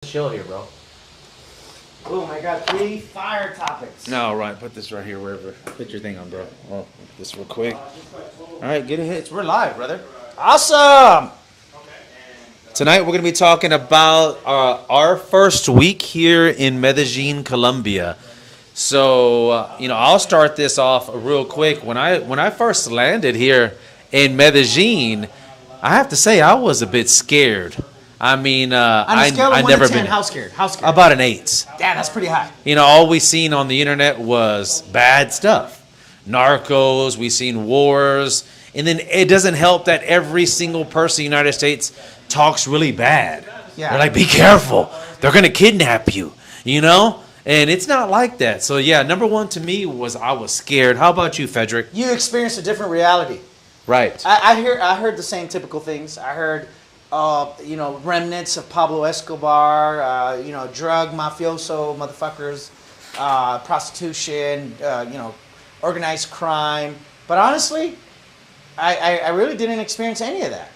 Chill here, bro. Boom, I got 3 fire topics. No, right. Put this right here wherever. Put your thing on, bro. Oh, this real quick. All right, get it. We're live, brother. Awesome! Tonight we're going to be talking about our first week here in Medellin, Colombia. So, I'll start this off real quick. When I first landed here in Medellin, I have to say I was a bit scared. I mean, on a scale of 1 to 10, how scared? How scared? About an 8. Damn, that's pretty high. All we seen on the internet was bad stuff. Narcos, we seen wars. And then it doesn't help that every single person in the United States talks really bad. Yeah. They're like, be careful. They're going to kidnap you, And it's not like that. So, yeah, number one to me was I was scared. How about you, Federick? You experienced a different reality. Right. I heard the same typical things. I heard, remnants of Pablo Escobar, drug mafioso motherfuckers, prostitution, organized crime. But honestly, I really didn't experience any of that.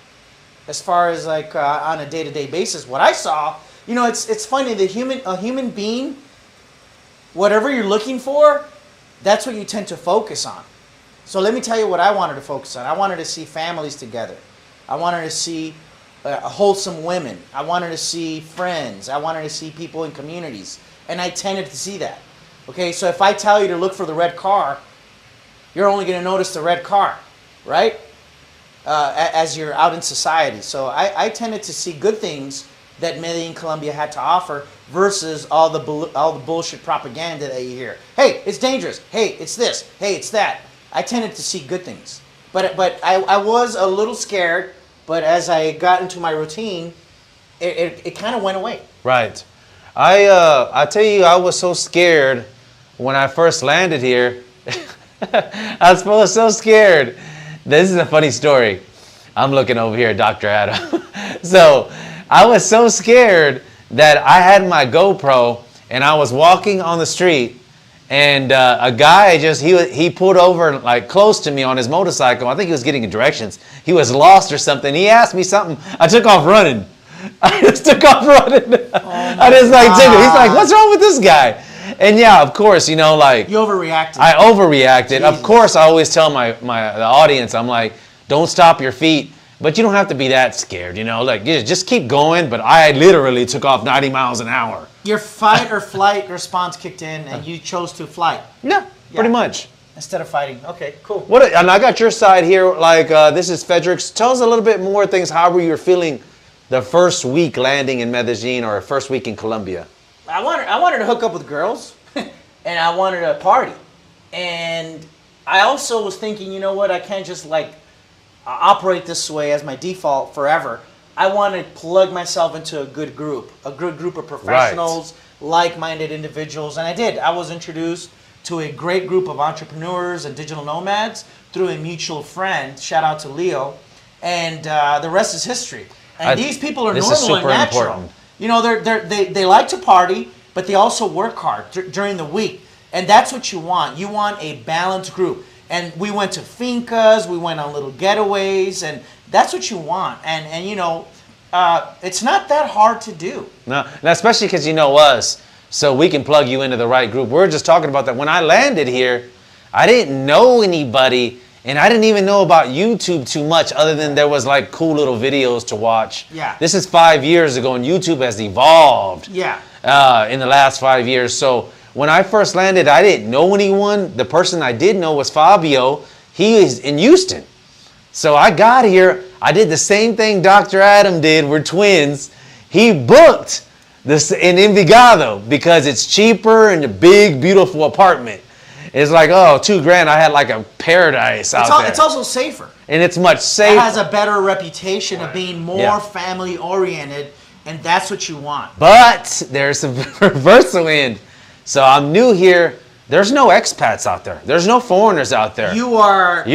As far as on a day-to-day basis, what I saw, it's funny. A human being, whatever you're looking for, that's what you tend to focus on. So let me tell you what I wanted to focus on. I wanted to see families together. I wanted to see wholesome women. I wanted to see friends. I wanted to see people in communities. And I tended to see that. Okay, so if I tell you to look for the red car, you're only going to notice the red car, right? As you're out in society. So I tended to see good things that Medellin Colombia had to offer versus all the bullshit propaganda that you hear. Hey, it's dangerous. Hey, it's this. Hey, it's that. I tended to see good things. But I was a little scared, but as I got into my routine, it kind of went away. Right. I tell you, I was so scared when I first landed here. I was so scared. This is a funny story. I'm looking over here at Dr. Adam. So I was so scared that I had my GoPro and I was walking on the street. And a guy he pulled over close to me on his motorcycle. I think he was getting directions. He was lost or something. He asked me something. I took off running. I just took off running. I just took it. He's like, what's wrong with this guy? And yeah, of course, You overreacted. I overreacted. Jesus. Of course, I always tell the audience, I'm like, don't stop your feet. But you don't have to be that scared, just keep going. But I literally took off 90 miles an hour. Your fight or flight response kicked in, and you chose to flight. Yeah, pretty much. Instead of fighting. Okay, cool. And I got your side here. This is Federick's. Tell us a little bit more things. How were you feeling the first week landing in Medellin or first week in Colombia? I wanted to hook up with girls, and I wanted to party, and I also was thinking, you know what? I can't just operate this way as my default forever. I want to plug myself into a good group of professionals, like-minded individuals, and I did. I was introduced to a great group of entrepreneurs and digital nomads through a mutual friend. Shout out to Leo, and the rest is history. And these people are normal and natural. Important. They like to party, but they also work hard during the week, and that's what you want. You want a balanced group. And we went to fincas, we went on little getaways, and that's what you want. And it's not that hard to do. No, especially because you know us, so we can plug you into the right group. We're just talking about that. When I landed here, I didn't know anybody, and I didn't even know about YouTube too much other than there was cool little videos to watch. Yeah. This is 5 years ago, and YouTube has evolved. Yeah. In the last 5 years. So when I first landed, I didn't know anyone. The person I did know was Fabio. He is in Houston. So I got here. I did the same thing Dr. Adam did. We're twins. He booked this in Envigado because it's cheaper and a big, beautiful apartment. It's $2,000. I had a paradise out there. It's also safer. And it's much safer. It has a better reputation of being more family-oriented, and that's what you want. But there's a reversal end. So I'm new here. There's no expats out there. There's no foreigners out there. You're out.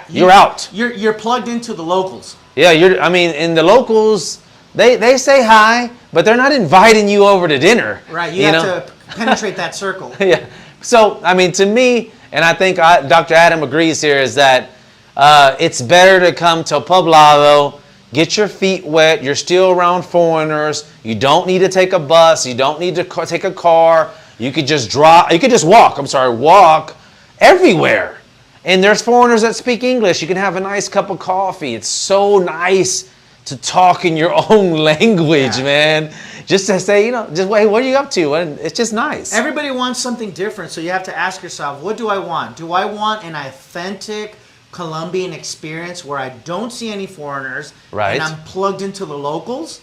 You're out. You're plugged into the locals. Yeah, and the locals, they say hi, but they're not inviting you over to dinner. Right, you have to penetrate that circle. Yeah. So, to me, and I think Dr. Adam agrees here, is that it's better to come to Poblado Get your feet wet. You're still around foreigners. You don't need to take a bus. You don't need to take a car. You could just drive. You could just walk. Walk everywhere. And there's foreigners that speak English. You can have a nice cup of coffee. It's so nice to talk in your own language, man. Just to say, just wait, what are you up to? And it's just nice. Everybody wants something different, so you have to ask yourself, what do I want? Do I want an authentic Colombian experience where I don't see any foreigners and I'm plugged into the locals?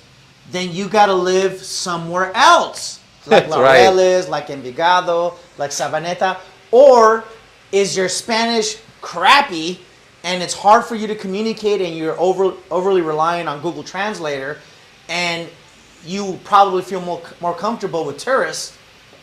Then you got to live somewhere else, like Laureles, like Envigado, like Sabaneta. Or is your Spanish crappy and it's hard for you to communicate and you're overly relying on Google Translator, and you probably feel more comfortable with tourists,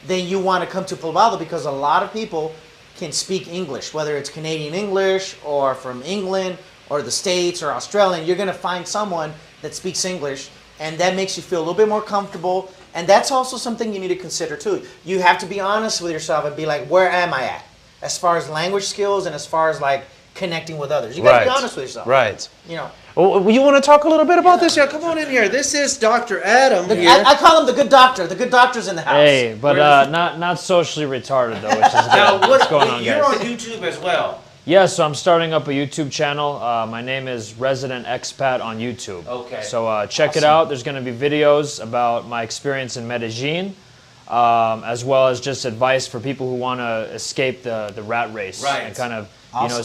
then you want to come to Poblado because a lot of people can speak English, whether it's Canadian English or from England or the States or Australian. You're going to find someone that speaks English, and that makes you feel a little bit more comfortable. And that's also something you need to consider too. You have to be honest with yourself and be like, where am I at? As far as language skills and as far as like connecting with others. You got to be honest with yourself. Right. Well, you want to talk a little bit about this? Yeah, come on in here. This is Dr. Adam here. I call him the good doctor. The good doctor's in the house. Hey, but not socially retarded though, which is good. Now, what's going on, you're guys? on YouTube as well. Yeah, so I'm starting up a YouTube channel. My name is Resident Expat on YouTube. Okay. So check it out. There's going to be videos about my experience in Medellin, as well as just advice for people who want to escape the rat race and kind of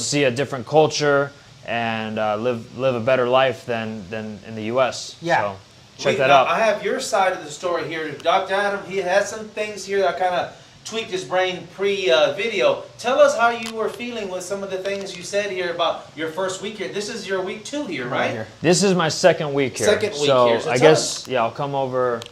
see a different culture and live a better life than in the U.S. Yeah. So check that out. I have your side of the story here. Dr. Adam, he has some things here that kind of tweaked his brain pre-video. Tell us how you were feeling with some of the things you said here about your first week here. This is your week 2 here, right? This is my second week here. So I guess, I'll come over.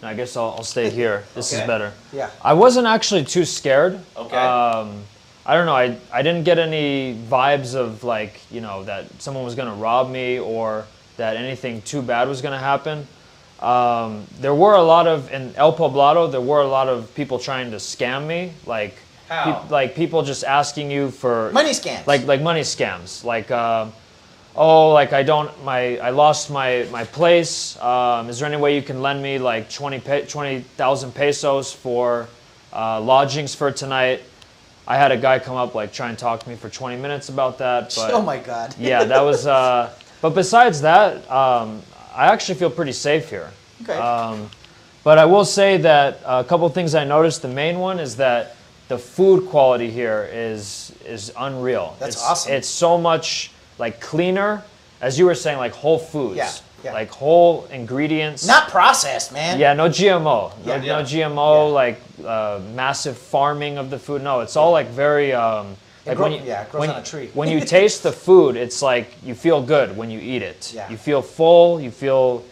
I guess I'll stay here. This is better. Yeah. I wasn't actually too scared. Okay. I don't know. I didn't get any vibes of like, that someone was going to rob me or that anything too bad was going to happen. There were a lot of, in El Poblado, there were a lot of people trying to scam me. Like, people just asking you for money scams. Like money scams. Like, I lost my place. Is there any way you can lend me like 20,000 pesos for lodgings for tonight? I had a guy come up like try and talk to me for 20 minutes about that. But, oh my God. Yeah, that was. But besides that, I actually feel pretty safe here. Okay. But I will say that a couple of things I noticed. The main one is that the food quality here is unreal. That's awesome. It's so much like cleaner, as you were saying, like whole foods. Yeah. Like whole ingredients. Not processed, man. Yeah, no GMO. Yeah. No GMO, like massive farming of the food. No, it's all like very. Like it grows on a tree. When you taste the food, it's like you feel good when you eat it. Yeah. You feel full. You feel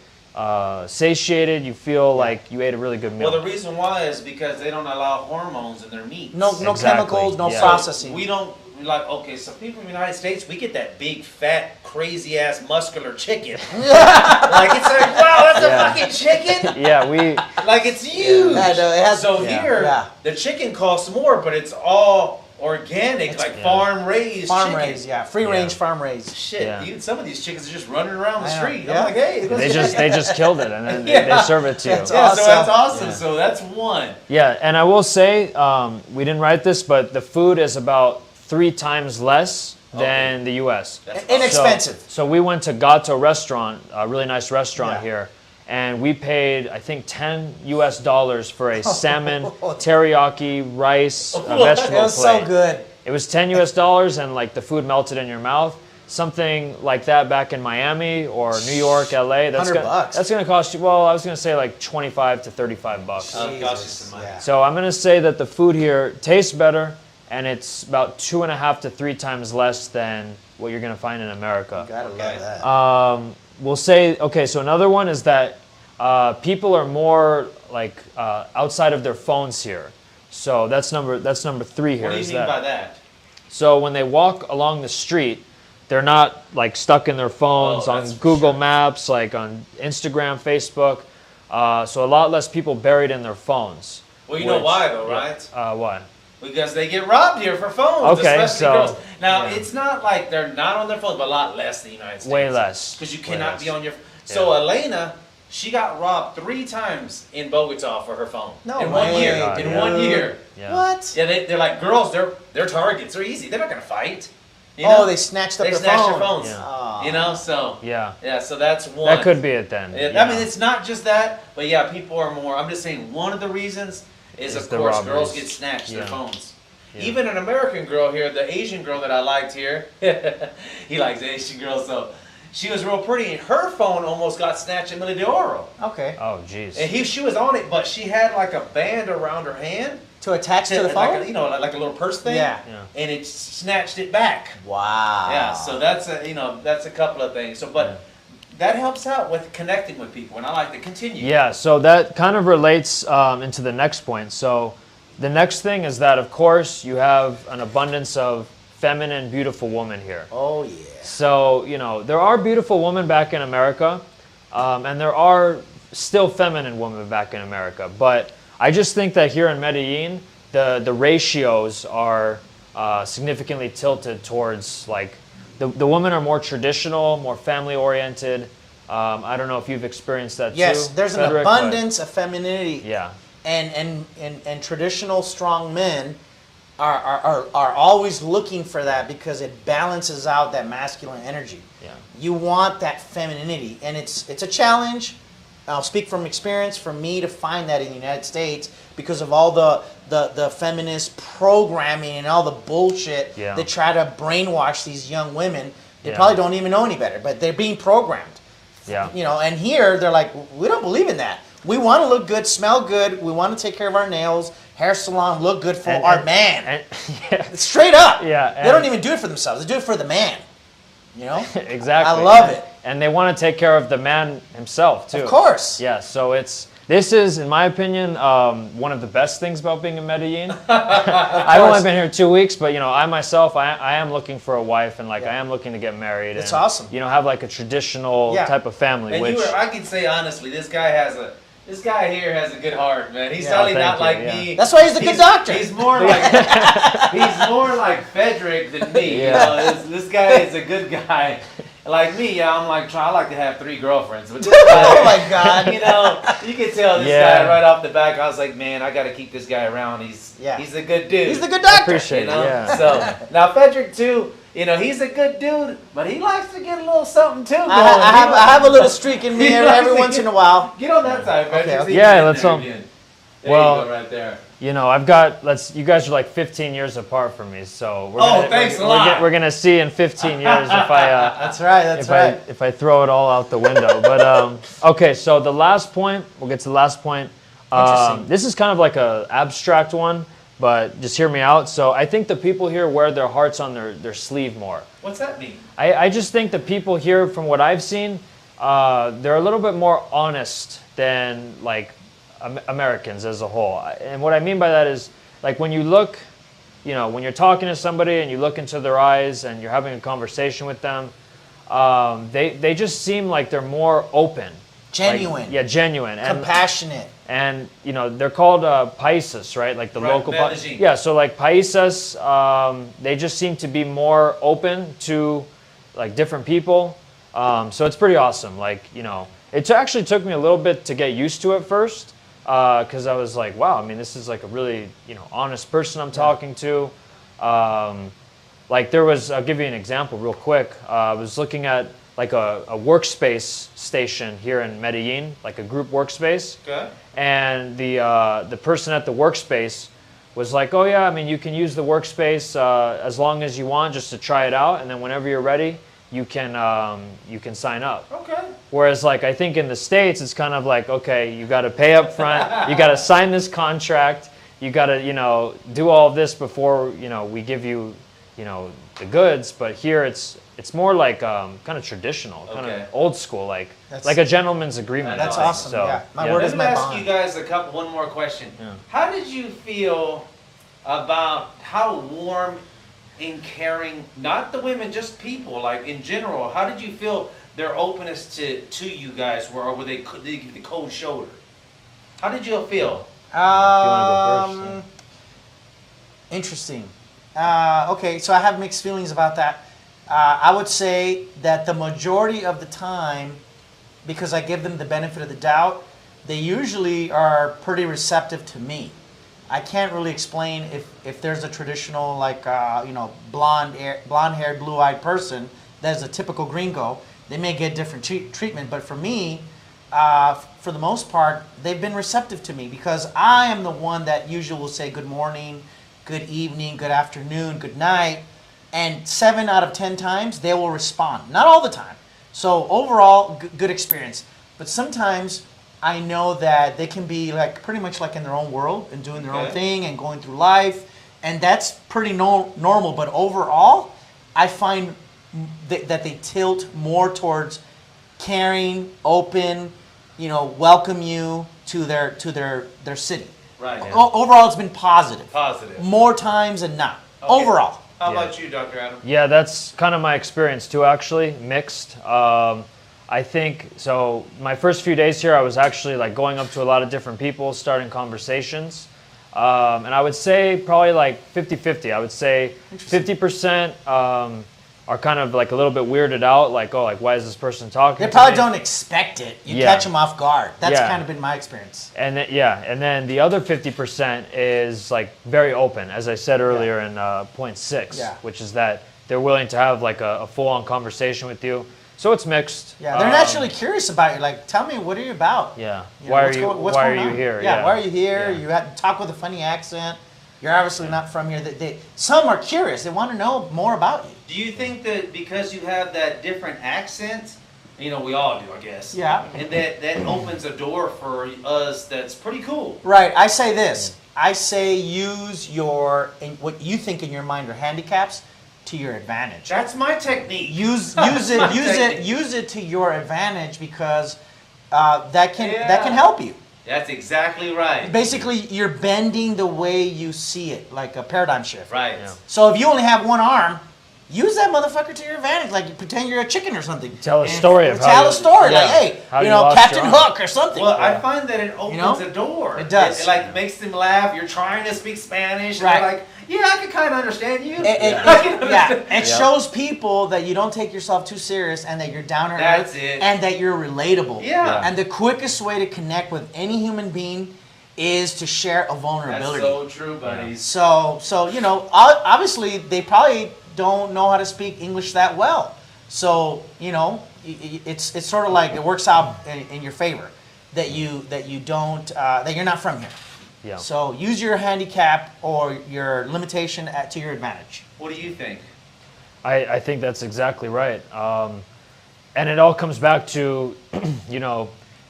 satiated. You feel like you ate a really good meal. Well, the reason why is because they don't allow hormones in their meat. No chemicals, no processing. We don't. So people in the United States, we get that big, fat, crazy ass, muscular chicken. It's like, wow, that's a fucking chicken. Yeah, it's huge. Yeah, no, it has, here, the chicken costs more, but it's all organic, farm raised. Farm chicken. raised, free range farm raised. Shit, some of these chickens are just running around the street. I'm like, hey, they just killed it and then they serve it to you. That's awesome. So that's awesome. So that's one. Yeah, and I will say we didn't write this, but the food is about 3 times less than the U.S. That's inexpensive. So we went to Gato restaurant, a really nice restaurant here, and we paid, I think, $10 for a salmon, teriyaki, rice, vegetable plate. It was so good. It was $10 and like the food melted in your mouth. Something like that back in Miami or New York, LA. That's $100. That's going to cost you, well, I was going to say like 25 to 35 bucks. Cost you some money. So I'm going to say that the food here tastes better, and it's about 2.5 to 3 times less than what you're going to find in America. You gotta love that. We'll say, so another one is that people are more like outside of their phones here. So that's number 3 here. What do you mean by that? So when they walk along the street, they're not like stuck in their phones on Google Maps, like on Instagram, Facebook. So a lot less people buried in their phones. Well, you know why though, right? Why? Because they get robbed here for phones, Okay, especially so- girls. Now, yeah. it's not like they're not on their phones, but a lot less than the United States. Way less. Because you Way cannot less. be on your... So Elena, she got robbed 3 times in Bogota for her phone. No in 1 way, year. dude. In 1 year. Yeah. What? Yeah, they're like, girls, they're targets. They're easy. They're not going to fight. You Oh, know? they snatched up They their snatched phone. their phones. Yeah. Oh. You know, so... Yeah. Yeah, so that's one. That could be it then. I yeah. mean, it's not just that, but yeah, people are more... I'm just saying one of the reasons is, It's of the course, robberies. girls get snatched their Yeah. phones. Yeah. Even an American girl here, the Asian girl that I liked here, he likes Asian girls, so she was real pretty, and her phone almost got snatched at Mille de Oro. Okay. Oh, jeez. And she was on it, but she had like a band around her hand. To attach to the like phone? a, you know, like a little purse thing. Yeah. Yeah. And it snatched it back. Wow. Yeah, so that's a couple of things. So, but that helps out with connecting with people, and I like to continue. Yeah, so that kind of relates into the next point. So the next thing is that, of course, you have an abundance of feminine, beautiful women here. Oh, yeah. So, there are beautiful women back in America, and there are still feminine women back in America. But I just think that here in Medellin, the ratios are significantly tilted towards, like, the women are more traditional, more family-oriented. I don't know if you've experienced that too. Yes, there's an Federick, but- abundance of femininity. Yeah. And traditional strong men are always looking for that because it balances out that masculine energy. Yeah. You want that femininity, and it's a challenge. I'll speak from experience for me to find that in the United States because of all the feminist programming and all the bullshit Yeah. that try to brainwash these young women. They Yeah. probably don't even know any better, but they're being programmed. Yeah. And here they're like, we don't believe in that. We want to look good, smell good. We want to take care of our nails, hair salon, look good for our man. Yeah. Straight up. Yeah, They don't and- even do it for themselves. They do it for the man. Exactly. I love it. And they want to take care of the man himself too. Of course. Yeah. So this is, in my opinion, one of the best things about being in Medellin. I've only been here 2 weeks, but I myself, I am looking for a wife, and I am looking to get married. It's and, awesome. Have like a traditional type of family. And which I can say honestly, this guy here has a good heart, man. He's Yeah, totally thank not you, like yeah. me. That's why he's a good doctor. He's more like he's more like Federick than me. Yeah. This guy is a good guy. Like me, I'm like I like to have 3 girlfriends. But this Oh guy, my God. you can tell this Yeah. guy right off the back. I was like, man, I got to keep this guy around. He's a good dude. He's the good doctor. appreciate You know? it. Yeah. So now Federick too, he's a good dude, but he likes to get a little something too going. I have a little streak in me every once in a while. Get on that side, Federick. Okay. See, Yeah, get in let's there hope. again. There Well, you go, right there. I've got you guys are like 15 years apart from me, so Thanks a lot. We're gonna see in 15 years if I That's right. That's right. if I throw it all out the window. But okay, so the last point, we'll get to the last point. Interesting. This is kind of like a abstract one, but just hear me out. So I think the people here wear their hearts on their sleeve more. What's that mean? I just think the people here, from what I've seen, they're a little bit more honest than like Americans as a whole. And what I mean by that is, like, when you look, when you're talking to somebody and you look into their eyes and you're having a conversation with them, they just seem like they're more open. Genuine. Like, genuine. Compassionate. And they're called paisas, right? Like the Right, local. Medellin. Yeah, so like paisas, they just seem to be more open to like different people. So it's pretty awesome. Like it actually took me a little bit to get used to it first, because I was like, wow, I mean, this is like a really honest person I'm talking to. Like there was, I'll give you an example real quick. I was looking at like a workspace station here in Medellin, like a group workspace. Okay. And the person at the workspace was like, oh yeah, I mean, you can use the workspace as long as you want, just to try it out, and then whenever you're ready, you can sign up. Okay. Whereas like I think in the States, it's kind of like, okay, you got to pay up front, you got to sign this contract, you got to do all of this before we give you the goods. But here it's more like kind of traditional, kind Okay. of old school, like That's- a gentleman's agreement. That's Awesome. awesome. So, Yeah. My yeah. word Let is me my ask bond. you guys one more question. Yeah. How did you feel about how warm and caring, not the women, just people, like in general, how did you feel their openness to you guys were, or were they give the cold shoulder? How did you feel? wanna go first, Interesting. Okay, so I have mixed feelings about that. I would say that the majority of the time, because I give them the benefit of the doubt, they usually are pretty receptive to me. I can't really explain if there's a traditional, like, blonde-haired, blue-eyed person that is a typical gringo. They may get different treatment, but for me, for the most part, they've been receptive to me because I am the one that usually will say good morning, good evening, good afternoon, good night, and 7 out of 10 times they will respond. Not all the time. So overall, good experience. But sometimes I know that they can be like pretty much like in their own world and doing their own thing and going through life, and that's pretty normal. But overall, I find that they tilt more towards caring, open, welcome you to their city. Right. Yeah. Overall, it's been positive. Positive. More times than not. Okay. Overall. How about you, Dr. Adam? Yeah, that's kind of my experience too, actually. Mixed. I think, so my first few days here, I was actually like going up to a lot of different people, starting conversations. And I would say probably like 50-50. I would say 50% are kind of like a little bit weirded out, like, oh, like, why is this person talking They to probably me? don't expect it. You catch them off guard. That's kind of been my experience. And then the other 50% is like very open, as I said earlier in point 6, which is that they're willing to have like a full-on conversation with you. So it's mixed. Yeah, they're naturally curious about you. Like, tell me, what are you about? Yeah. Why are you here? Yeah, why are you here? You have to talk with a funny accent. You're obviously not from here. Some are curious. They want to know more about you. Do you think that because you have that different accent, we all do, I guess. Yeah. And that opens a door for us that's pretty cool. Right. I say this. I say use what you think in your mind are handicaps to your advantage. That's my technique. Use it to your advantage because that can help you. That's exactly right. Basically, you're bending the way you see it, like a paradigm shift. Right. Yeah. So if you only have one arm, use that motherfucker to your advantage. Like, pretend you're a chicken or something. Tell a story of Tell a story. Yeah. Like, hey, How you lost Captain your arm. Hook or something. Well, I find that it opens a door. It does. It like makes them laugh. You're trying to speak Spanish. Right. And they're like, yeah, I can kind of understand you. It shows people that you don't take yourself too serious and that you're down to earth. That's it. And that you're relatable. Yeah. And the quickest way to connect with any human being is to share a vulnerability. That's so true, buddies. So obviously they probably don't know how to speak English that well. So, it's sort of like it works out in your favor that you're not from here. Yeah. So use your handicap or your limitation to your advantage. What do you think? I think that's exactly right. And it all comes back to,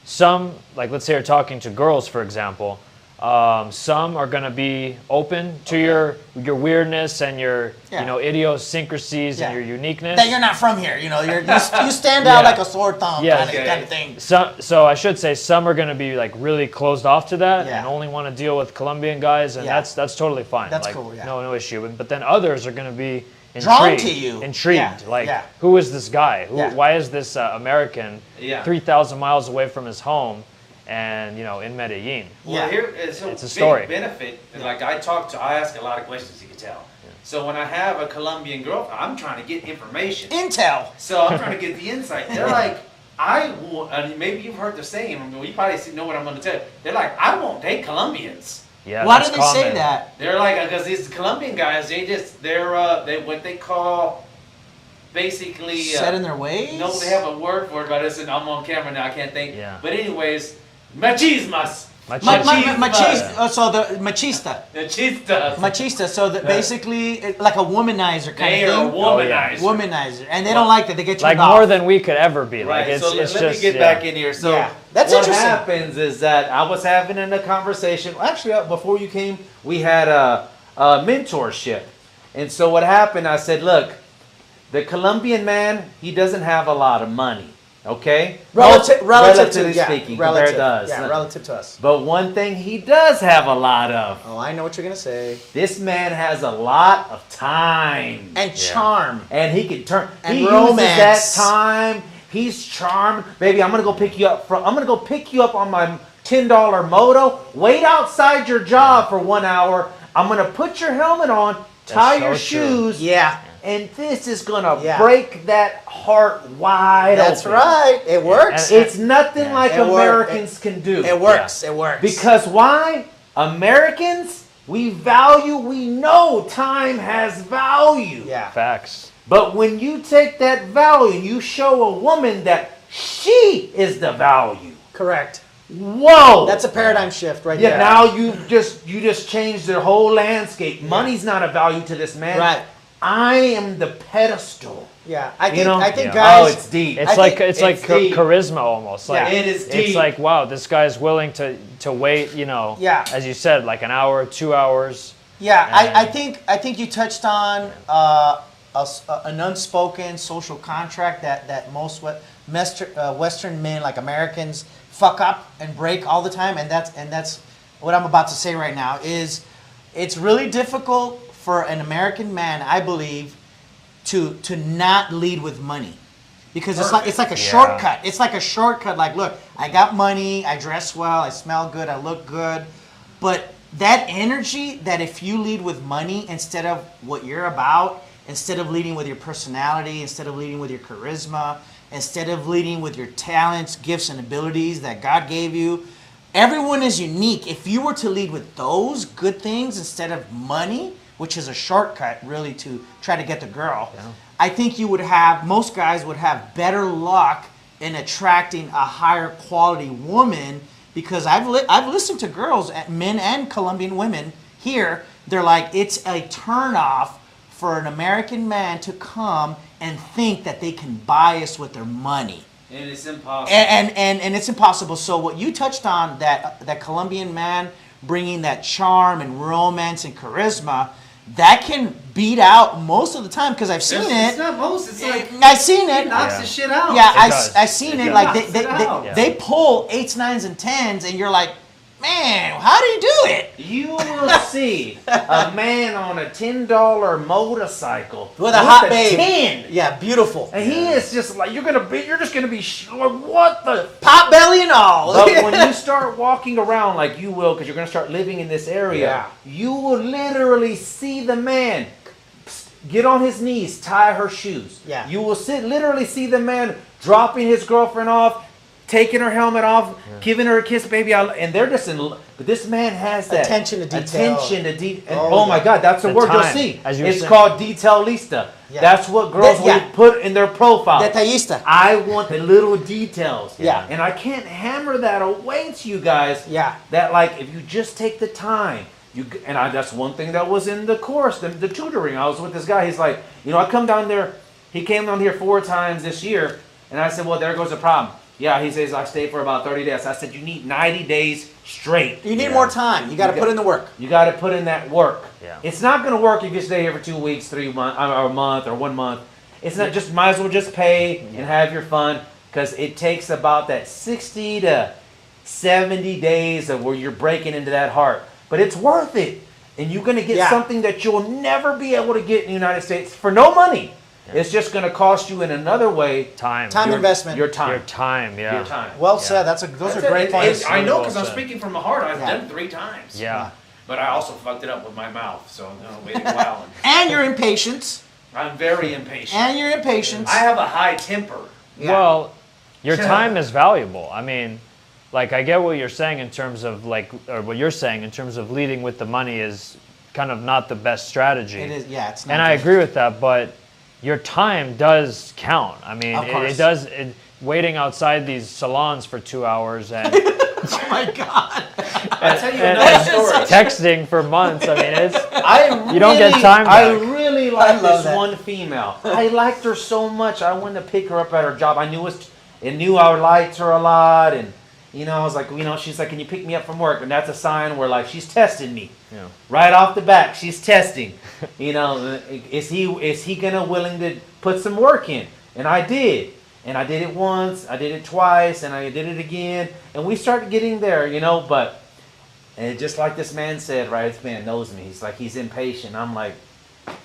some, like let's say you're talking to girls, for example, some are going to be open to your weirdness and your idiosyncrasies and your uniqueness. That you're not from here, you stand out like a sore thumb kind of thing. So I should say some are going to be like really closed off to that and only want to deal with Colombian guys, and that's totally fine. That's like, cool. Yeah. No issue. But then others are going to be drawn to you. Intrigued. Who is this guy? Why is this American 3,000 miles away from his home and, in Medellin? Well, here it's a story. Big benefit. Like I ask a lot of questions, you can tell. Yeah. So when I have a Colombian girlfriend, I'm trying to get information. Intel. So I'm trying to get the insight. They're like, maybe you've heard the saying, you probably know what I'm going to tell you. They're like, I won't date Colombians. Yeah, why do they say that? They're like, because these Colombian guys, they're what they call basically set in their ways. No, they have a word for it, but I'm on camera now. I can't think. Yeah. But anyways, machismas. So the machista. Machista. So that basically like a womanizer kind of thing. They are womanizer. Womanizer, and they don't like that. They get you like off. more than we could ever be. Right. Like so let me get back in here. So that's what interesting. happens is that I was having a conversation. Actually, before you came, we had a mentorship, and so what happened? I said, look, the Colombian man, he doesn't have a lot of money. Okay? Relatively speaking, compared to us. Yeah, relative to us. But one thing he does have a lot of. Oh, I know what you're going to say. This man has a lot of time. And charm. And he can turn. And he romance. uses that time. He's charmed. Baby, I'm going to go pick you up. I'm going to go pick you up on my $10 moto. Wait outside your job for 1 hour. I'm gonna put your helmet on, tie so your true. shoes, Yeah. and this is gonna Yeah. break that heart wide That's open. right. It works. And- It's nothing like It work- Americans can do. It works. It works. Because why? Americans, we know time has value. yeah. Facts. But when you take that value and you show a woman that she is the value, Correct. whoa! That's a paradigm shift right yeah. there. Now you just changed their whole landscape. Money's not a value to this man. Right. I am the pedestal. Yeah. I think. You know? I think, Yeah. guys. Oh, it's deep. It's I like think it's like it's deep. charisma almost. Like Yeah, it is It's deep. like, wow, this guy's willing to wait. Yeah. As you said, like an hour, 2 hours. Yeah, I And- think you touched on an unspoken social contract that most Western men, like Americans, fuck up and break all the time, and that's what I'm about to say right now. Is it's really difficult for an American man, I believe, to not lead with money. Because it's like a shortcut. It's like a shortcut. Like, look, I got money, I dress well, I smell good, I look good, but that energy that if you lead with money instead of what you're about, instead of leading with your personality, instead of leading with your charisma, instead of leading with your talents, gifts, and abilities that God gave you, everyone is unique. If you were to lead with those good things instead of money, which is a shortcut really to try to get the girl, I think most guys would have better luck in attracting a higher quality woman. Because I've listened to girls, men and Colombian women here, they're like, it's a turnoff for an American man to come and think that they can buy us with their money. And it's impossible. And it's impossible. So what you touched on, that Colombian man bringing that charm and romance and charisma, that can beat out most of the time, because I've seen it. It's not most, it's like I've seen it. he knocks the shit out. Yeah, does. I seen It it. does. Like Knocks it out. they pull 8s, 9s, and 10s, and you're like, man, how do you do it? You will see a man on a $10 motorcycle With a hot babe. 10. Yeah, beautiful. And he is just like, you're just gonna be like, what the? Pot belly and all. But when you start walking around like you will, because you're gonna start living in this area, Yeah. you will literally see the man get on his knees, tie her shoes. Yeah. You will literally see the man dropping his girlfriend off, taking her helmet off, giving her a kiss, baby. And they're just in. But this man has that Attention to detail. Attention to detail. Oh, Oh my God, that's a The word you'll time, see. as you were It's saying. called detailista. Yeah. That's what girls Yeah. will put in their profile. Detallista. I want the little details. Yeah. And I can't hammer that away to you guys. Yeah. That like if you just take the time, that's one thing that was in the course, the tutoring. I was with this guy. He's like, I come down there. He came down here 4 times this year, and I said, well, there goes the problem. Yeah, he says I stayed for about 30 days. I said you need 90 days straight. You need more time. You got to put in the work. You got to put in that work. Yeah. It's not going to work if you stay here for 2 weeks, 3 months, or a month, or 1 month. It's not just. Might as well just pay and have your fun, because it takes about that 60 to 70 days of where you're breaking into that heart. But it's worth it, and you're going to get something that you'll never be able to get in the United States for no money. It's just going to cost you in another way. Time. Time investment. Your time. Your time. Yeah. Your time. Well said. Those are great points. I know, because Well I'm said. speaking from the heart. I've Yeah. done it 3 times. Yeah. But I also fucked it up with my mouth, so waiting a while. And your impatience. I'm very impatient. And your impatience. I have a high temper. Yeah. Well, your time is valuable. I mean, like, I get what you're saying in terms of or what you're saying in terms of leading with the money is kind of not the best strategy. It is. Yeah, it's not. And I agree with that, but your time does count. I mean, Of course. it does. Waiting outside these salons for 2 hours and Oh my God. I'll tell you and another story. texting for months. I mean, it's You don't get time I back. really like love this that. one female. I liked her so much. I wanted to pick her up at her job. I knew I liked her a lot, and I was like, she's like, can you pick me up from work? And that's a sign where like she's testing me. Yeah. Right off the bat, she's testing. Is he willing to put some work in? And I did. And I did it once, I did it twice, and I did it again. And we started getting there, but and just like this man said, right? This man knows me. He's like, he's impatient. I'm like,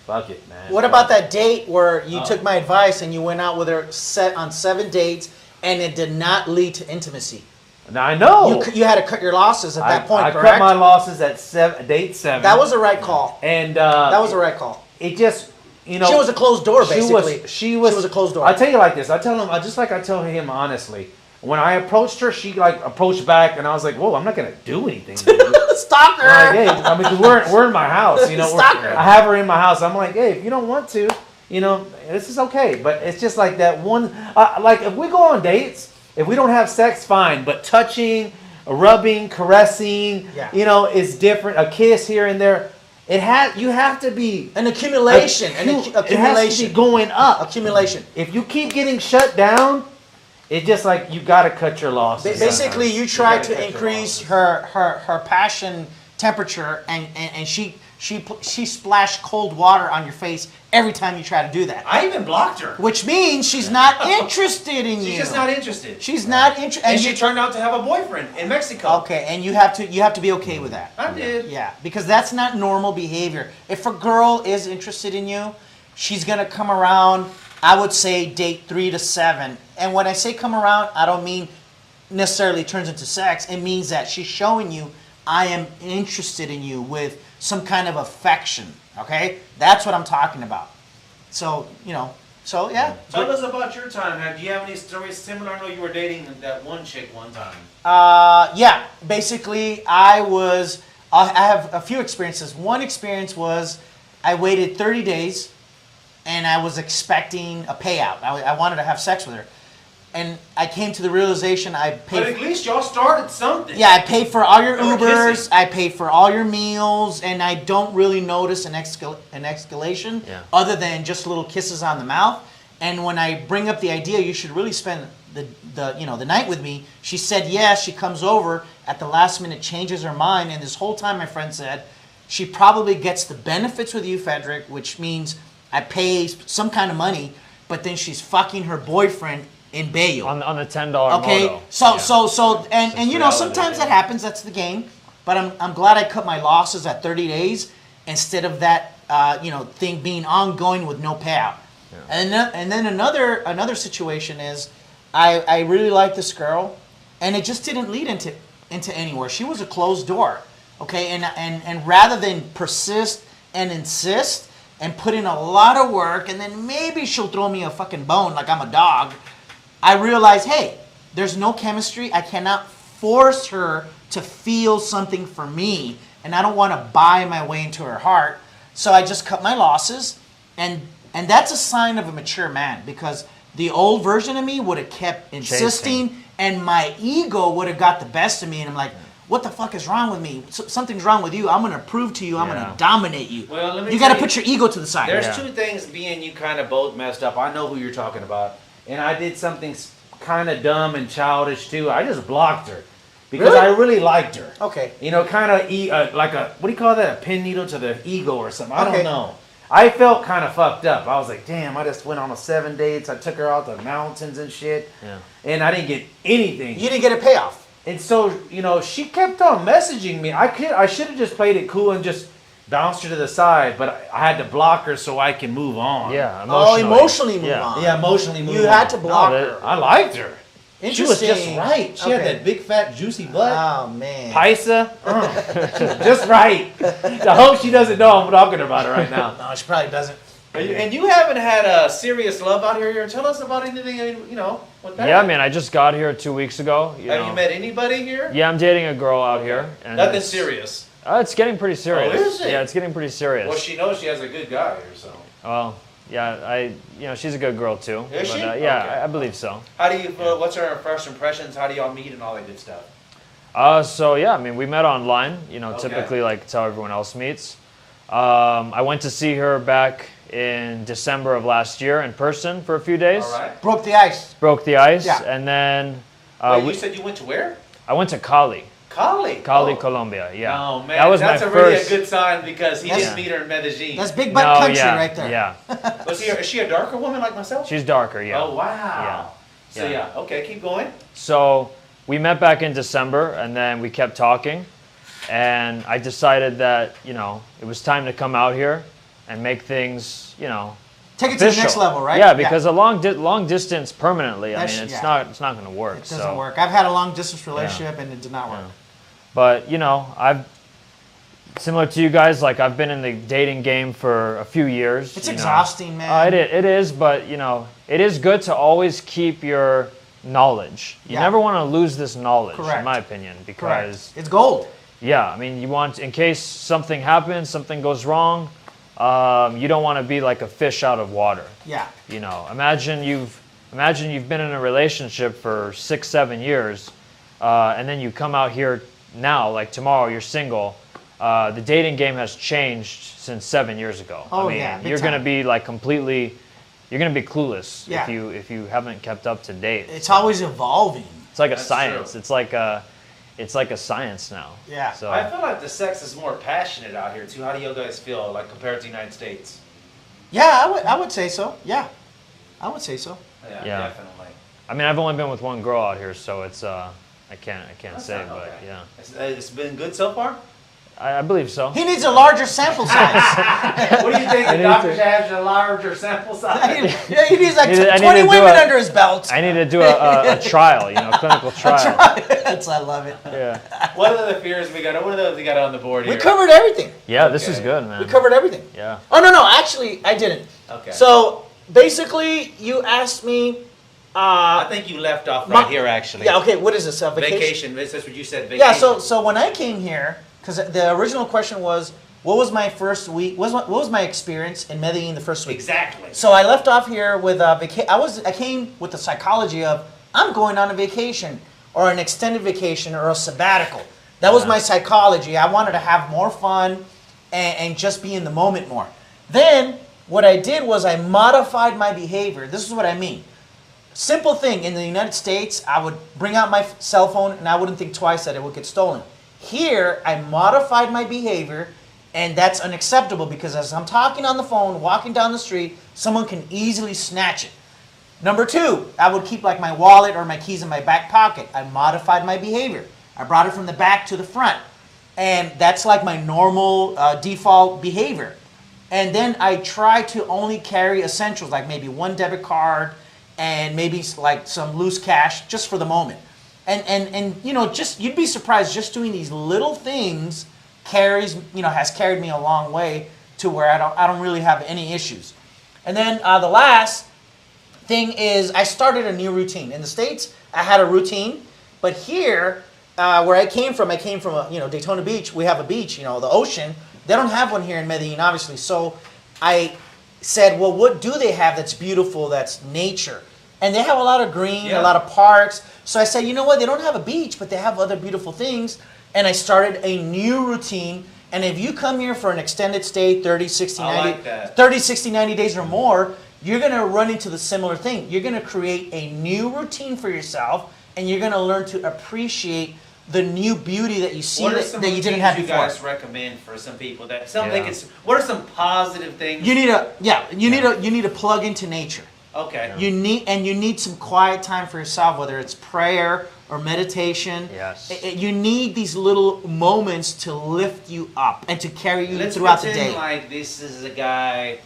fuck it, man. What about that date where you took my advice and you went out with her on 7 dates and it did not lead to intimacy? Now I know. You had to cut your losses at that point, I correct? cut my losses at date 7. That was the right call. And That was the right call. it just, you know, She was a closed door, basically. She was a closed door. I tell you like this. I tell him just like I tell him honestly. When I approached her, she like approached back, and I was like, "Whoa, I'm not gonna do anything." Stalker. Like, hey, I mean, 'cause we're in my house, you know. Stalker. I have her in my house. I'm like, hey, if you don't want to, you know, this is okay. But it's just like that one. Like if we go on dates, if we don't have sex, fine. But touching, rubbing, caressing, Yeah. you know, is different. A kiss here and there. You have to be An accumulation. It has to be going up. Accumulation. If you keep getting shut down, it's just like you got to cut your losses. Basically, you gotta try cut to your increase losses. her passion temperature, and she splashed cold water on your face every time you try to do that. I even blocked her. Which means she's not interested in you. She's just not interested. She's not interested. And she turned out to have a boyfriend in Mexico. Okay, and you have to be okay with that. I did. Yeah, because that's not normal behavior. If a girl is interested in you, she's gonna come around. I would say date 3 to 7. And when I say come around, I don't mean necessarily turns into sex. It means that she's showing you, I am interested in you with some kind of affection. Okay, that's what I'm talking about. So yeah. Tell us about your time. Do you have any stories similar? I know you were dating that one chick one time. Yeah, basically, I have a few experiences. One experience was I waited 30 days and I was expecting a payout. I wanted to have sex with her. And I came to the realization I paid. But at least y'all started something. Yeah, I paid for all your They were Ubers, kissing. I paid for all your meals, and I don't really notice an escalation other than just little kisses on the mouth. And when I bring up the idea, you should really spend the night with me, she said yes. She comes over at the last minute, changes her mind, and this whole time my friend said she probably gets the benefits with you, Federick, which means I pay some kind of money, but then she's fucking her boyfriend in Bayo. On the $10 Okay, moto. so and you know reality, sometimes yeah. that happens. That's the game. But I'm glad I cut my losses at 30 days instead of that thing being ongoing with no payout. Yeah. And then another situation is I really like this girl, and it just didn't lead into anywhere. She was a closed door. Okay, and rather than persist and insist and put in a lot of work, and then maybe she'll throw me a fucking bone like I'm a dog. I realized, hey, there's no chemistry. I cannot force her to feel something for me, and I don't want to buy my way into her heart. So I just cut my losses, and that's a sign of a mature man, because the old version of me would have kept insisting, and my ego would have got the best of me, and I'm like, what the fuck is wrong with me? Something's wrong with you. I'm going to prove to you. I'm going to dominate you. Well, let me you got to tell you, put your ego to the side. There's two things being you kind of both messed up. I know who you're talking about. And I did something kind of dumb and childish too. I just blocked her because I really liked her. Okay. You know, kind of like a, what do you call that? A pin needle to the ego or something. I Okay. don't know. I felt kind of fucked up. I was like, damn, I just went on 7 dates. I took her out to the mountains and shit. Yeah. And I didn't get anything. You didn't get a payoff. And so, you know, she kept on messaging me. I should have just played it cool and just bounced her to the side, but I had to block her so I can move on. Yeah, emotionally move on. Yeah, emotionally move on. You had to block her. I liked her. She was just Interesting. right. She had Okay. that big fat juicy butt. Oh man. Paisa. Just right. I hope she doesn't know I'm talking about her right now. No, she probably doesn't. And you haven't had a serious love out here. Tell us about anything, you know, with that. Yeah, man, I just got here 2 weeks ago. Have know. you met anybody here? Yeah, I'm dating a girl out here. And Nothing it's- serious. It's getting pretty serious. Oh, is it? Yeah, it's getting pretty serious. Well, she knows she has a good guy here, so. Well, yeah, she's a good girl too. Is she? Yeah, Okay. I believe so. How do you feel? What's her first impressions? How do y'all meet and all that good stuff? So yeah, I mean, we met online. You know, Okay. typically like it's how everyone else meets. I went to see her back in December of last year in person for a few days. All right. Broke the ice. Broke the ice, Yeah. and then Wait, you said you went to where? I went to Cali, Cali. Cali, Oh. Colombia. Yeah. Oh man, that was that's my already first. a good sign because he That's- didn't meet her in Medellin. That's big butt country right there. Yeah, Is she a darker woman like myself? she's darker. Yeah. Oh wow. So Yeah. okay, keep going. So we met back in December, and then we kept talking, and I decided that it was time to come out here and make things Take it to the next official. level, right? Yeah, because a long distance permanently, I That's- mean, yeah. it's not going to work. It doesn't work. I've had a long distance relationship and it did not work. Yeah. But you know, I've similar to you guys. Like I've been in the dating game for a few years. It's you know. exhausting, man. It is, but you know, it is good to always keep your knowledge. You Yeah. never want to lose this knowledge, Correct. in my opinion, Correct. because It's gold. yeah, I mean, you want in case something happens, something goes wrong, you don't want to be like a fish out of water. Yeah. You know, imagine you've been in a relationship for 6-7 years, and then you come out here now, like tomorrow, you're single. The dating game has changed since 7 years ago. Oh, I mean, yeah, big you're gonna time. be like completely, you're gonna be clueless Yeah. if you haven't kept up to date. It's always evolving. It's like a That's science. true. It's like a science now. Yeah. So I feel like the sex is more passionate out here too. How do you guys feel like compared to the United States? Yeah, I would say so. Yeah. I would say so. Yeah. Definitely. I mean, I've only been with one girl out here, so it's I can't That's say, not- but okay. yeah, It's been good so far. I believe so. He needs a larger sample size. What do you think? I The need doctor to- has a larger sample size. Yeah, he needs like I need to 20 do women a- under his belt. I need to do a trial, you know, a clinical trial. I love it. Yeah, What are the fears we got? What are those we got on the board here? We covered everything. yeah, this is Okay. good, man. We covered everything. Yeah, Oh, no, actually, I didn't. Okay. So, basically, you asked me, I think you left off right My- here actually. yeah, okay, what is this, Vacation. That's what you said. Vacation. Yeah, so when I came here, because the original question was, what was my first week, what was my experience in Medellin the first week? Exactly. So I left off here with I came with the psychology of, I'm going on a vacation, or an extended vacation, or a sabbatical. That was my psychology. I wanted to have more fun and just be in the moment more. Then, what I did was I modified my behavior. This is what I mean. Simple thing, in the United States, I would bring out my cell phone and I wouldn't think twice that it would get stolen. Here, I modified my behavior, and that's unacceptable because as I'm talking on the phone, walking down the street, someone can easily snatch it. Number two, I would keep like my wallet or my keys in my back pocket. I modified my behavior. I brought it from the back to the front. And that's like my normal default behavior. And then I try to only carry essentials, like maybe one debit card and maybe like some loose cash just for the moment. And you know, just you'd be surprised, just doing these little things has carried me a long way to where I don't really have any issues. And then the last thing is I started a new routine. In the States, I had a routine, but here, where I came from Daytona Beach. We have a beach, the ocean. They don't have one here in Medellin, obviously. So I said, well, what do they have that's beautiful, that's nature? And they have a lot of green, a lot of parks. So I said, you know what? They don't have a beach, but they have other beautiful things. And I started a new routine. And if you come here for an extended stay, 30, 60, 90 days or more, you're going to run into the similar thing. You're going to create a new routine for yourself, and you're going to learn to appreciate the new beauty that you see that you didn't have before. What you guys recommend for some people that what are some positive things? You need to plug into nature. Okay. You need some quiet time for yourself, whether it's prayer or meditation. Yes. You need these little moments to lift you up and to carry you Let's throughout the pretend day. like this is a guy,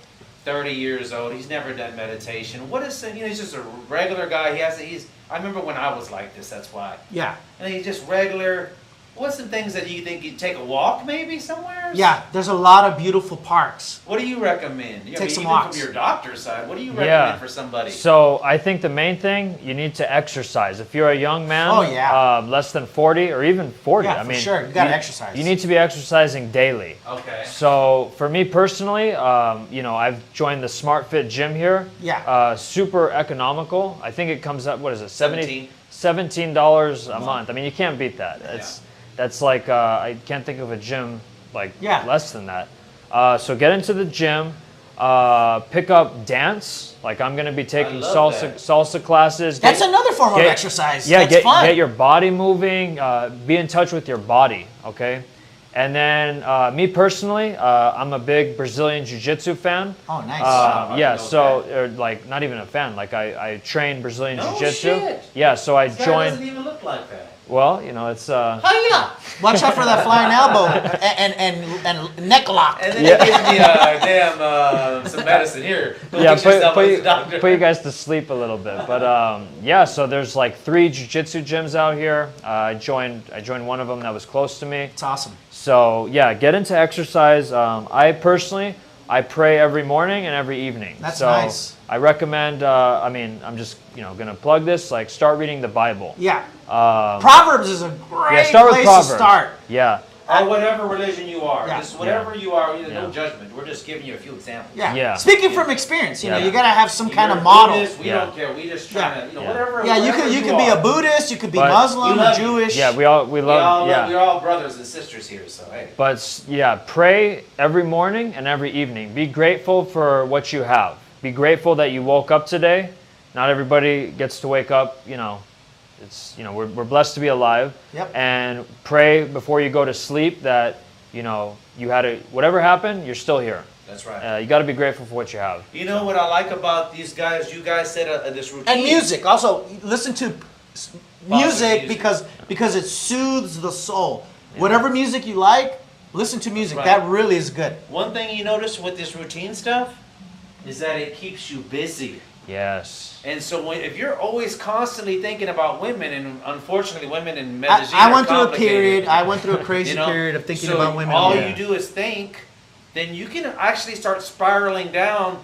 30 years old. He's never done meditation. What is he's just a regular guy. I remember when I was like this. That's why. Yeah. And he's just regular. What's some things that you think you'd take a walk maybe somewhere? Yeah, there's a lot of beautiful parks. What do you recommend? Take some even walks. From your doctor's side, what do you recommend for somebody? So I think the main thing, you need to exercise. If you're a young man, less than 40 or even 40, Yeah, for sure. You got to exercise. You need to be exercising daily. Okay. So for me personally, I've joined the Smart Fit gym here. Yeah. Super economical. I think it comes up, what is it, $17 a month. I mean, you can't beat that. That's like, I can't think of a gym less than that. So get into the gym, pick up dance. Like I'm going to be taking salsa classes. That's another form of exercise. Yeah, That's fun. get your body moving, be in touch with your body, okay? And then me personally, I'm a big Brazilian Jiu-Jitsu fan. Oh, nice. Not even a fan. Like I train Brazilian No Jiu-Jitsu. shit. Yeah, so I This guy joined. doesn't even look like that. Well, you know, it's Hiya! Watch out for that flying elbow and neck lock. And then he gives me some medicine here. Go yeah, get yourself a doctor. put you guys to sleep a little bit. But yeah, so there's like 3 jiu-jitsu gyms out here. I joined one of them that was close to me. It's awesome. So yeah, get into exercise. I pray every morning and every evening. That's so nice. I recommend. I'm just gonna plug this. Like, start reading the Bible. Yeah. Proverbs is a great start with place Proverbs. to start. Yeah. Or whatever religion you are. Yeah. Just whatever you are, no Yeah. judgment. We're just giving you a few examples. Yeah. Yeah. Speaking from experience, you know, Yeah. you gotta have some kind You're of model. Buddhist, we Yeah. don't care. We just trying to, Yeah. whatever. Yeah, you whatever could be a are. Buddhist, you could be But- Muslim We or love you. Jewish. Yeah, we love. Yeah. We're all brothers and sisters here, so hey. But yeah, pray every morning and every evening. Be grateful for what you have. Be grateful that you woke up today. Not everybody gets to wake up, It's we're blessed to be alive. Yep. And pray before you go to sleep that you had whatever happened, you're still here. That's right. You got to be grateful for what you have. You know what I like about these guys? You guys said this routine. And music. Also, listen to music music. because it soothes the soul. Whatever music you like, listen to music. Right. That really is good. One thing you notice with this routine stuff is that it keeps you busy. Yes. And so if you're always constantly thinking about women, and unfortunately women in Medellin I are went through a complicated, period. I went through a crazy you know? period of thinking So about women. all Yeah. you do is think, then you can actually start spiraling down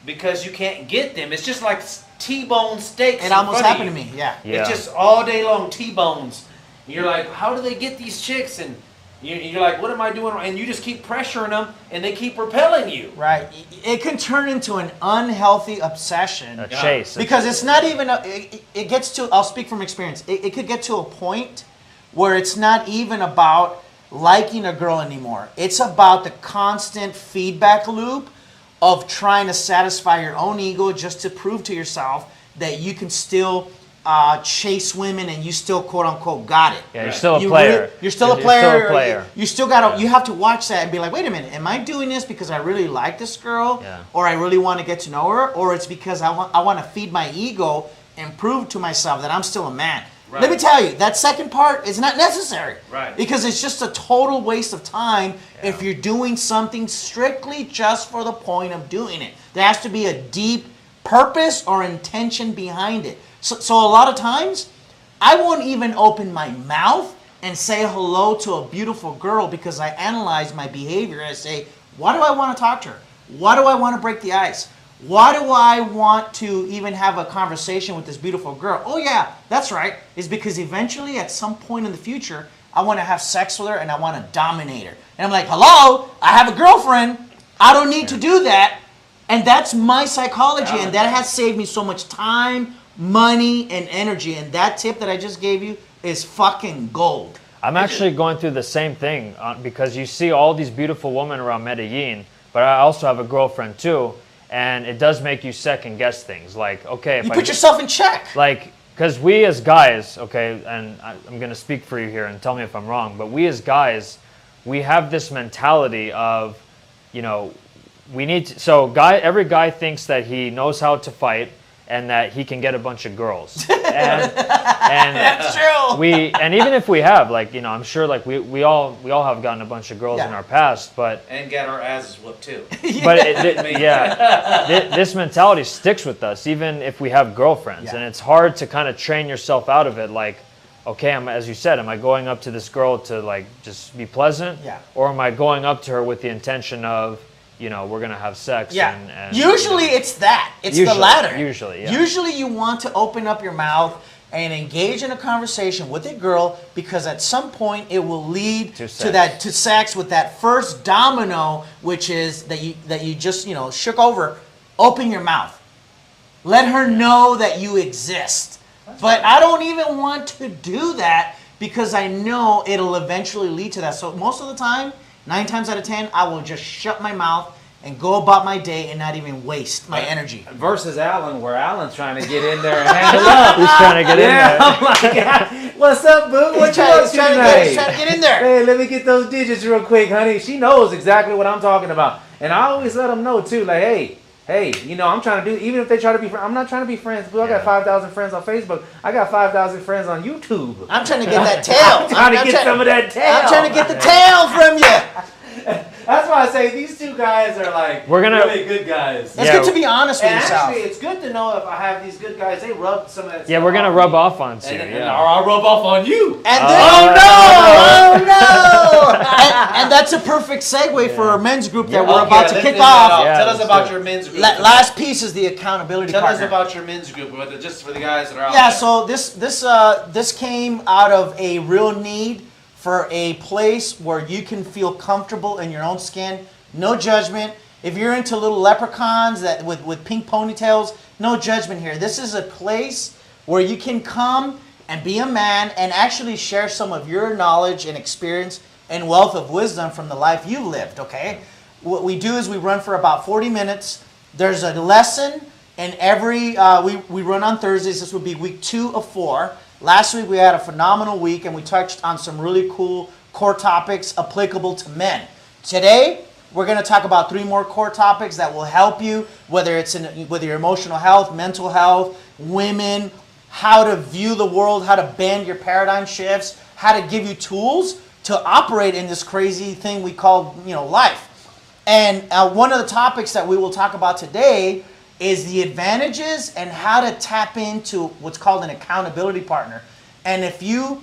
because you can't get them. It's just like T-bone steaks. It in almost front of happened to you. me. Yeah. Yeah. It's just all day long T-bones. You're like, how do they get these chicks? And you're like, what am I doing? And you just keep pressuring them, and they keep repelling you. Right. It can turn into an unhealthy obsession. A chase. Because it's not even, it gets to, I'll speak from experience, it could get to a point where it's not even about liking a girl anymore. It's about the constant feedback loop of trying to satisfy your own ego just to prove to yourself that you can still chase women and you still quote unquote got it. Yeah, you're still a player. You're still a You're player. still a player. You still gotta. You have to watch that and be like, wait a minute, am I doing this because I really like this girl, Yeah. or I really want to get to know her, or it's because I want to feed my ego and prove to myself that I'm still a man. Right. Let me tell you, that second part is not necessary. Right. Because it's just a total waste of time if you're doing something strictly just for the point of doing it. There has to be a deep purpose or intention behind it. So a lot of times, I won't even open my mouth and say hello to a beautiful girl because I analyze my behavior. I say, why do I want to talk to her? Why do I want to break the ice? Why do I want to even have a conversation with this beautiful girl? Oh yeah, that's right. It's because eventually at some point in the future, I want to have sex with her and I want to dominate her. And I'm like, hello, I have a girlfriend. I don't need to do that. And that's my psychology, and that has saved me so much time, money, and energy. And that tip that I just gave you is fucking gold. I'm actually going through the same thing because you see all these beautiful women around Medellin, but I also have a girlfriend too, and it does make you second guess things. Like, okay, if You put yourself in check. like, because we as guys, okay, and I'm going to speak for you here and tell me if I'm wrong, but we as guys, we have this mentality of, we need to, so every guy thinks that he knows how to fight and that he can get a bunch of girls. And That's true. and even if we have, I'm sure we all have gotten a bunch of girls in Yeah. our past, but And get our asses whooped too. this mentality sticks with us even if we have girlfriends, Yeah. and it's hard to kind of train yourself out of it. Like, okay, as you said, am I going up to this girl to just be pleasant, Yeah. or am I going up to her with the intention of, we're gonna have sex? Yeah. And Usually it's that. It's the Usually, latter. usually, yeah. Usually you want to open up your mouth and engage in a conversation with a girl because at some point it will lead To to sex with that first domino, which is that you just shook over. Open your mouth. Let her know that you exist. But I don't even want to do that because I know it'll eventually lead to that. So most of the time, 9 times out of 10, I will just shut my mouth and go about my day and not even waste my energy. Versus Alan, where Alan's trying to get in there and handle up. He's trying to get in there. Oh my God. What's up, boo? What you up to He's trying tonight? to get in there. Hey, let me get those digits real quick, honey. She knows exactly what I'm talking about. And I always let them know, too, like, hey, hey, you know, I'm trying to do, even if they try to be friends, I'm not trying to be friends. I got 5,000 friends on Facebook. I got 5,000 friends on YouTube. I'm trying to get that tail. I'm trying to get some of that tail. I'm trying to get the tail from you. That's why I say these two guys are like really good guys. It's good to be honest with And yourself. actually, it's good to know if I have these good guys, they rub some of that Yeah, stuff we're gonna off rub me. off on you. And I'll rub off on you. And and that's a perfect segue for our men's group that we're about to kick off. Yeah, Tell us let's about do it. your men's group. Last piece is the accountability Tell partner. us about your men's group, just for the guys that are out Yeah, there. so this came out of a real need for a place where you can feel comfortable in your own skin, no judgment. If you're into little leprechauns that with pink ponytails, no judgment here. This is a place where you can come and be a man and actually share some of your knowledge and experience and wealth of wisdom from the life you lived, okay? What we do is we run for about 40 minutes. There's a lesson in every, we run on Thursdays. This would be week 2 of 4. Last week we had a phenomenal week and we touched on some really cool core topics applicable to men. Today, we're going to talk about 3 more core topics that will help you, whether it's whether your emotional health, mental health, women, how to view the world, how to bend your paradigm shifts, how to give you tools to operate in this crazy thing we call, life. And one of the topics that we will talk about today is the advantages and how to tap into what's called an accountability partner. And if you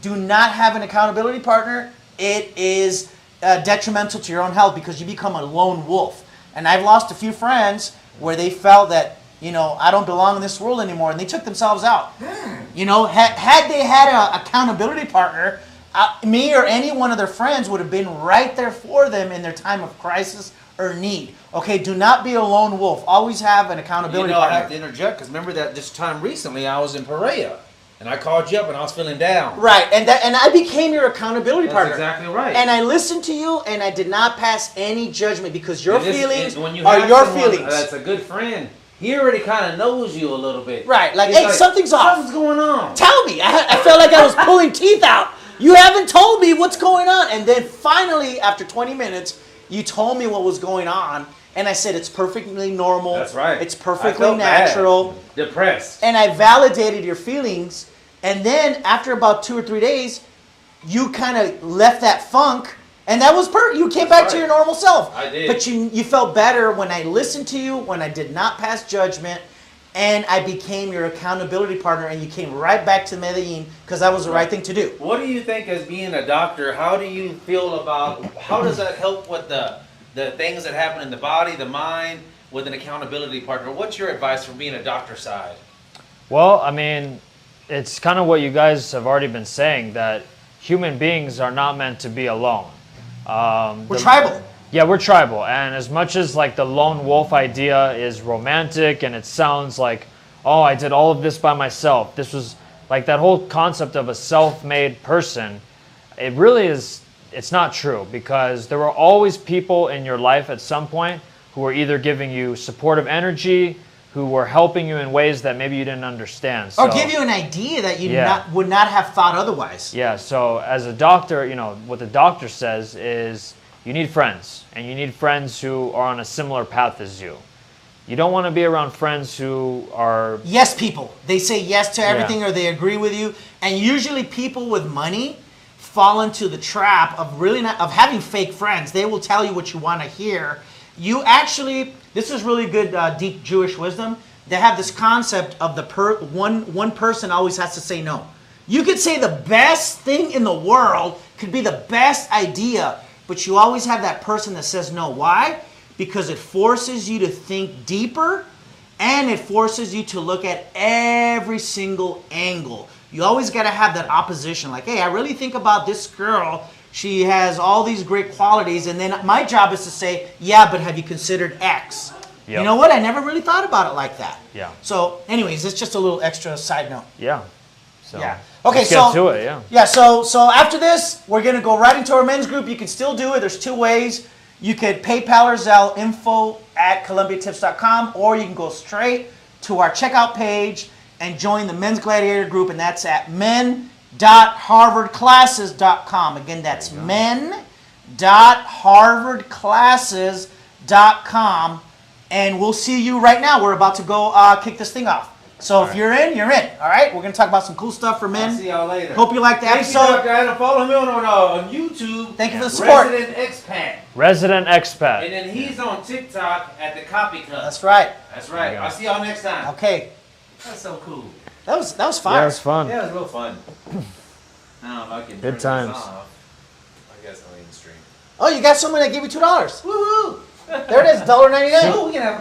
do not have an accountability partner, it is detrimental to your own health because you become a lone wolf. And I've lost a few friends where they felt that, I don't belong in this world anymore, and they took themselves out. Had they had an accountability partner, me or any one of their friends would have been right there for them in their time of crisis or need. Okay, do not be a lone wolf. Always have an accountability I partner. have to interject because remember that this time recently I was in Perea and I called you up and I was feeling down. Right, and I became your accountability That's partner. exactly right. And I listened to you, and I did not pass any judgment because your feelings when you are have your someone feelings. That's a good friend. He already kind of knows you a little bit. Right, like, He's hey, something's off. Something's going on. Tell me. I felt like I was pulling teeth out. You haven't told me what's going on. And then finally, after 20 minutes, you told me what was going on. And I said, it's perfectly normal. That's right. It's I perfectly felt natural. bad. Depressed. And I validated your feelings. And then after about 2 or 3 days, you kind of left that funk. And that was you came back to your normal self. I did. But you felt better when I listened to you, when I did not pass judgment. And I became your accountability partner, and you came right back to Medellin because that was the right thing to do. What do you think as being a doctor, how do you feel about, how does that help with the things that happen in the body, the mind, with an accountability partner? What's your advice from being a doctor side? Well, I mean, it's kind of what you guys have already been saying, that human beings are not meant to be alone. We're tribal. Yeah, we're tribal, and as much as like the lone wolf idea is romantic and it sounds like, oh, I did all of this by myself. This was like that whole concept of a self-made person. It really is, it's not true because there were always people in your life at some point who were either giving you supportive energy, who were helping you in ways that maybe you didn't understand. Or give you an idea that you would not have thought otherwise. Yeah, so as a doctor, what the doctor says is, you need friends, and you need friends who are on a similar path as you. You don't want to be around friends who are... Yes people. They say yes to everything or they agree with you. And usually people with money fall into the trap of of having fake friends. They will tell you what you want to hear. You actually, this is really good deep Jewish wisdom. They have this concept of the one person always has to say no. You could say the best thing in the world, could be the best idea, but you always have that person that says no. Why? Because it forces you to think deeper and it forces you to look at every single angle. You always got to have that opposition. Like, hey, I really think about this girl. She has all these great qualities. And then my job is to say, yeah, but have you considered X? Yep. You know what? I never really thought about it like that. Yeah. So anyways, it's just a little extra side note. Yeah. So yeah. Okay, let's get to it, yeah. Yeah, so after this, we're going to go right into our men's group. You can still do it. There's 2 ways. You could PayPal or Zelle info@columbiatips.com, or you can go straight to our checkout page and join the Men's Gladiator group, and that's at men.harvardclasses.com. Again, that's men.harvardclasses.com. and we'll see you right now. We're about to go kick this thing off. So if you're in, you're in. All right, we're gonna talk about some cool stuff for men. I'll see y'all later. Hope you liked the Thank episode. you, Dr. Adam. Follow him on YouTube. Thank you for the support. Resident Expat. Resident expat. And then he's on TikTok at the Copy Cut. That's right. That's right. I'll see y'all next time. Okay, That's so cool. that was fun. Yeah, it was fun. Yeah, it was real fun. Now if I can Good turn this times. off, I guess I'll even stream. Oh, you got someone that gave you $2. Woohoo! There it is, $1.99. Oh, we can have